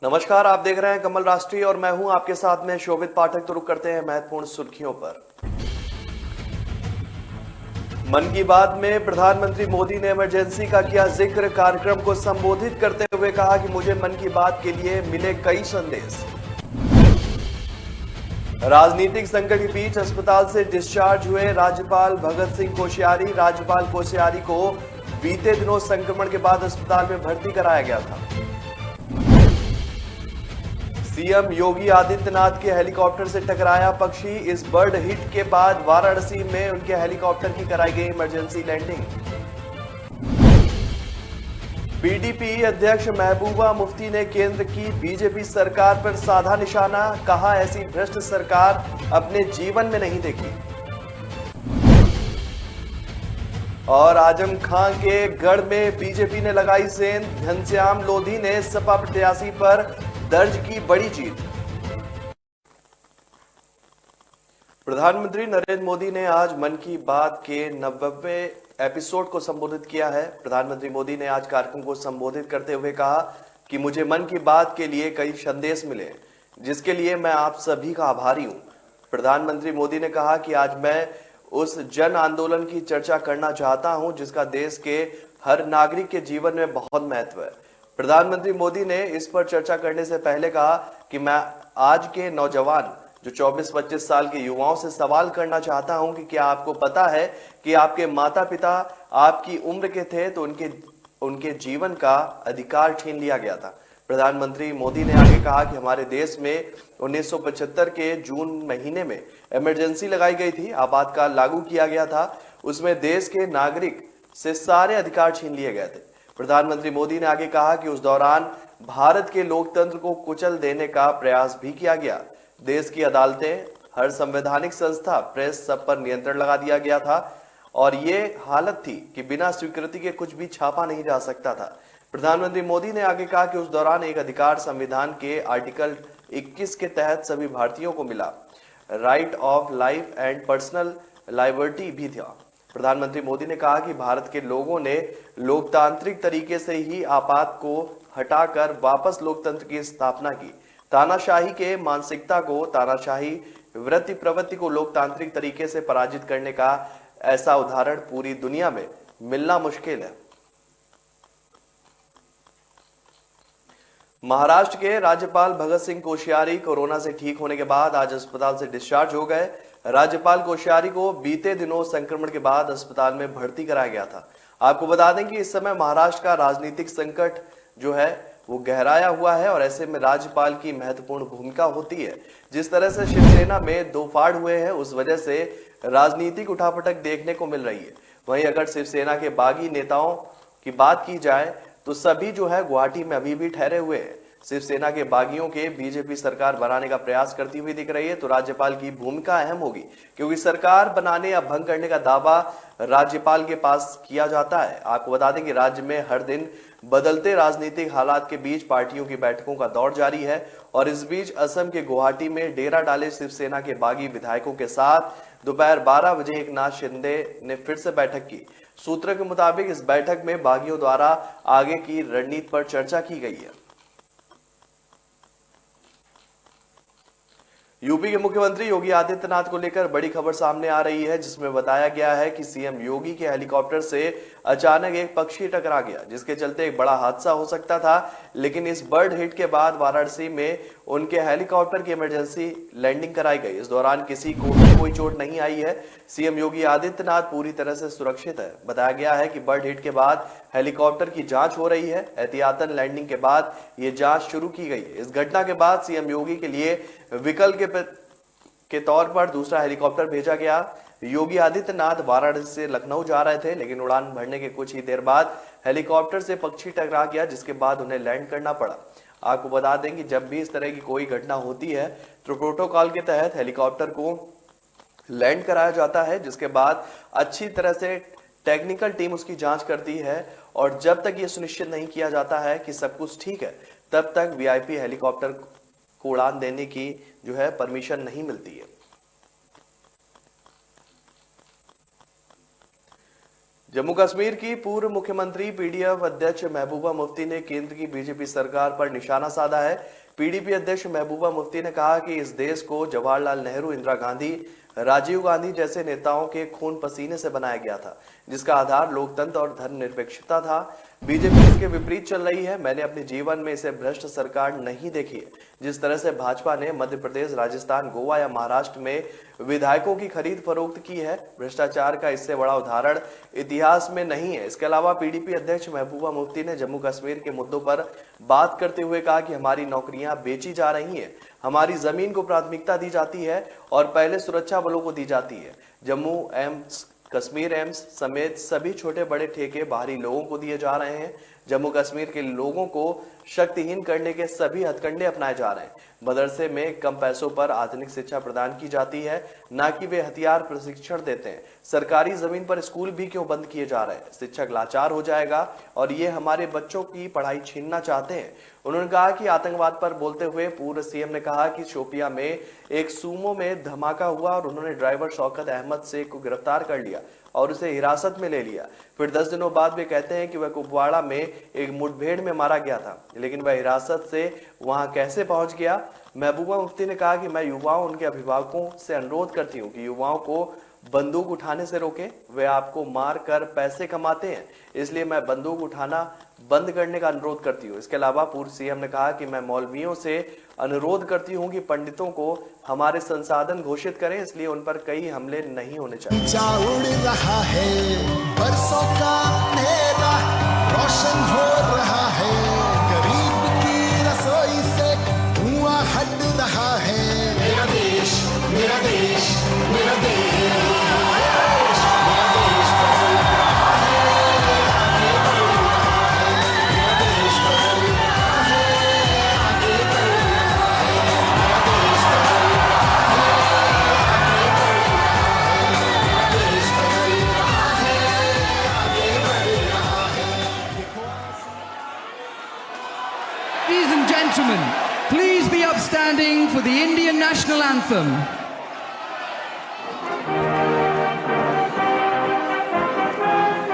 नमस्कार, आप देख रहे हैं कमल राष्ट्रीय और मैं हूं आपके साथ में शोभित पाठक। तो रुक करते हैं महत्वपूर्ण सुर्खियों पर। मन की बात में प्रधानमंत्री मोदी ने इमरजेंसी का किया जिक्र। कार्यक्रम को संबोधित करते हुए कहा कि मुझे मन की बात के लिए मिले कई संदेश। राजनीतिक संकट के बीच अस्पताल से डिस्चार्ज हुए राज्यपाल भगत सिंह कोश्यारी। राज्यपाल कोश्यारी को बीते दिनों संक्रमण के बाद अस्पताल में भर्ती कराया गया था। सीएम योगी आदित्यनाथ के हेलीकॉप्टर से टकराया पक्षी। इस बर्ड हिट के बाद वाराणसी में उनके हेलीकॉप्टर की कराई गई इमरजेंसी लैंडिंग। पीडीपी अध्यक्ष महबूबा मुफ्ती ने केंद्र की बीजेपी सरकार पर साधा निशाना। कहा, ऐसी भ्रष्ट सरकार अपने जीवन में नहीं देखी। और आजम खां के गढ़ में बीजेपी ने लगाई सेंध। घनश्याम लोधी ने सपा प्रत्याशी पर दर्ज की बड़ी जीत। प्रधानमंत्री नरेंद्र मोदी ने आज मन की बात के 90वें एपिसोड को संबोधित किया है। प्रधानमंत्री मोदी ने आज कार्यक्रम को संबोधित करते हुए कहा कि मुझे मन की बात के लिए कई संदेश मिले, जिसके लिए मैं आप सभी का आभारी हूं। प्रधानमंत्री मोदी ने कहा कि आज मैं उस जन आंदोलन की चर्चा करना चाहता हूं जिसका देश के हर नागरिक के जीवन में बहुत महत्व है। प्रधानमंत्री मोदी ने इस पर चर्चा करने से पहले कहा कि मैं आज के नौजवान जो 24-25 साल के युवाओं से सवाल करना चाहता हूं कि क्या आपको पता है कि आपके माता पिता आपकी उम्र के थे तो उनके जीवन का अधिकार छीन लिया गया था। प्रधानमंत्री मोदी ने आगे कहा कि हमारे देश में 1975 के जून महीने में इमरजेंसी लगाई गई थी, आपातकाल लागू किया गया था। उसमें देश के नागरिक से सारे अधिकार छीन लिए गए थे। प्रधानमंत्री मोदी ने आगे कहा कि उस दौरान भारत के लोकतंत्र को कुचल देने का प्रयास भी किया गया। देश की अदालतें, हर संवैधानिक संस्था, प्रेस, सब पर नियंत्रण लगा दिया गया था और ये हालत थी कि बिना स्वीकृति के कुछ भी छापा नहीं जा सकता था। प्रधानमंत्री मोदी ने आगे कहा कि उस दौरान एक अधिकार संविधान के आर्टिकल 21 के तहत सभी भारतीयों को मिला, right of life and personal liberty भी था। प्रधानमंत्री मोदी ने कहा कि भारत के लोगों ने लोकतांत्रिक तरीके से ही आपात को हटाकर वापस लोकतंत्र की स्थापना की। तानाशाही के मानसिकता को, तानाशाही वृत्ति प्रवृत्ति को लोकतांत्रिक तरीके से पराजित करने का ऐसा उदाहरण पूरी दुनिया में मिलना मुश्किल है। महाराष्ट्र के राज्यपाल भगत सिंह कोश्यारी कोरोना से ठीक होने के बाद आज अस्पताल से डिस्चार्ज हो गए। राज्यपाल कोश्यारी को बीते दिनों संक्रमण के बाद अस्पताल में भर्ती कराया गया था। आपको बता दें कि इस समय महाराष्ट्र का राजनीतिक संकट जो है वो गहराया हुआ है और ऐसे में राज्यपाल की महत्वपूर्ण भूमिका होती है। जिस तरह से शिवसेना में दो फाड़ हुए हैं, उस वजह से राजनीतिक उठापटक देखने को मिल रही है। वहीं अगर शिवसेना के बागी नेताओं की बात की जाए तो सभी जो है गुवाहाटी में अभी भी ठहरे हुए हैं। शिवसेना के बागियों के बीजेपी सरकार बनाने का प्रयास करती हुई दिख रही है, तो राज्यपाल की भूमिका अहम होगी, क्योंकि सरकार बनाने या भंग करने का दावा राज्यपाल के पास किया जाता है। आपको बता दें कि राज्य में हर दिन बदलते राजनीतिक हालात के बीच पार्टियों की बैठकों का दौर जारी है और इस बीच असम के गुवाहाटी में डेरा डाले शिवसेना के बागी विधायकों के साथ दोपहर 12 बजे एकनाथ शिंदे ने फिर से बैठक की। सूत्रों के मुताबिक इस बैठक में बागियों द्वारा आगे की रणनीति पर चर्चा की गई है। यूपी के मुख्यमंत्री योगी आदित्यनाथ को लेकर बड़ी खबर सामने आ रही है, जिसमें बताया गया है कि सीएम योगी के हेलीकॉप्टर से अचानक एक पक्षी टकरा गया, जिसके चलते एक बड़ा हादसा हो सकता था। लेकिन इस बर्ड हिट के बाद वाराणसी में उनके हेलीकॉप्टर की इमरजेंसी लैंडिंग कराई गई। इस दौरान किसी को भी कोई चोट नहीं आई है। सीएम योगी आदित्यनाथ पूरी तरह से सुरक्षित है। बताया गया है कि बर्ड हिट के बाद हेलीकॉप्टर की जांच हो रही है। एहतियातन लैंडिंग के बाद ये जांच शुरू की गई है। इस घटना के बाद सीएम योगी के लिए विकल्प के तौर पर दूसरा हेलीकॉप्टर भेजा गया। योगी आदित्यनाथ वाराणसी से लखनऊ जा रहे थे, लेकिन उड़ान भरने के कुछ ही देर बाद हेलीकॉप्टर से पक्षी टकरा गया, जिसके बाद उन्हें लैंड करना पड़ा। आपको बता दें कि जब भी इस तरह की कोई घटना होती है तो प्रोटोकॉल के तहत हेलीकॉप्टर को लैंड कराया जाता है, जिसके बाद अच्छी तरह से टेक्निकल टीम उसकी जांच करती है और जब तक ये सुनिश्चित नहीं किया जाता है कि सब कुछ ठीक है, तब तक वीआईपी हेलीकॉप्टर को उड़ान देने की जो है परमिशन नहीं मिलती है। जम्मू कश्मीर की पूर्व मुख्यमंत्री पीडीएफ अध्यक्ष महबूबा मुफ्ती ने केंद्र की बीजेपी सरकार पर निशाना साधा है। पीडीपी अध्यक्ष महबूबा मुफ्ती ने कहा कि इस देश को जवाहरलाल नेहरू, इंदिरा गांधी, राजीव गांधी जैसे नेताओं के खून पसीने से बनाया गया था, जिसका आधार लोकतंत्र और धर्मनिरपेक्षता था। बीजेपी इसके विपरीत चल रही है। मैंने अपने जीवन में इसे भ्रष्ट सरकार नहीं देखी है। जिस तरह से भाजपा ने मध्य प्रदेश, राजस्थान, गोवा या महाराष्ट्र में विधायकों की खरीद फरोख्त की है, भ्रष्टाचार का इससे बड़ा उदाहरण इतिहास में नहीं है। इसके अलावा पीडीपी अध्यक्ष महबूबा मुफ्ती ने जम्मू कश्मीर के मुद्दों पर बात करते हुए कहा कि हमारी नौकरियां बेची जा रही हैं, हमारी जमीन को प्राथमिकता दी जाती है और पहले सुरक्षा बलों को दी जाती है। जम्मू एम्स, कश्मीर एम्स समेत सभी छोटे बड़े ठेके बाहरी लोगों को दिए जा रहे हैं। जम्मू कश्मीर के लोगों को शक्तिहीन करने के सभी हथकंडे अपनाए जा रहे हैं। मदरसे में कम पैसों पर आधुनिक शिक्षा प्रदान की जाती है, ना कि वे हथियार प्रशिक्षण देते हैं। सरकारी जमीन पर स्कूल भी क्यों बंद किए जा रहे हैं? शिक्षक लाचार हो जाएगा और ये हमारे बच्चों की पढ़ाई छीनना चाहते हैं। उन्होंने कहा कि आतंकवाद पर बोलते हुए पूर्व सीएम ने कहा कि शोपिया में एक सूमो में धमाका हुआ और उन्होंने ड्राइवर शौकत अहमद शेख को गिरफ्तार कर लिया और उसे हिरासत में ले लिया। फिर 10 दिनों बाद वे कहते हैं कि वह कुपवाड़ा में एक मुठभेड़ में मारा गया था, लेकिन वह हिरासत से वहां कैसे पहुंच गया? महबूबा मुफ्ती ने कहा कि मैं युवाओं, उनके अभिभावकों से अनुरोध करती हूँ कि युवाओं को बंदूक उठाने से रोकें। वे आपको मार कर पैसे कमाते हैं, इसलिए मैं बंदूक उठाना बंद करने का अनुरोध करती हूँ। इसके अलावा पूर्व सीएम ने कहा कि मैं मौलवियों से अनुरोध करती हूँ कि पंडितों को हमारे संसाधन घोषित करें, इसलिए उन पर कई हमले नहीं होने चाहिए। उड़ रहा है, बरसों का अंधेरा रोशन हो रहा है, गरीब की रसोई से धुआं हट रहा है। मेरा देश, मेरा देश, मेरा देश। Ladies and gentlemen, please be upstanding for the Indian national anthem.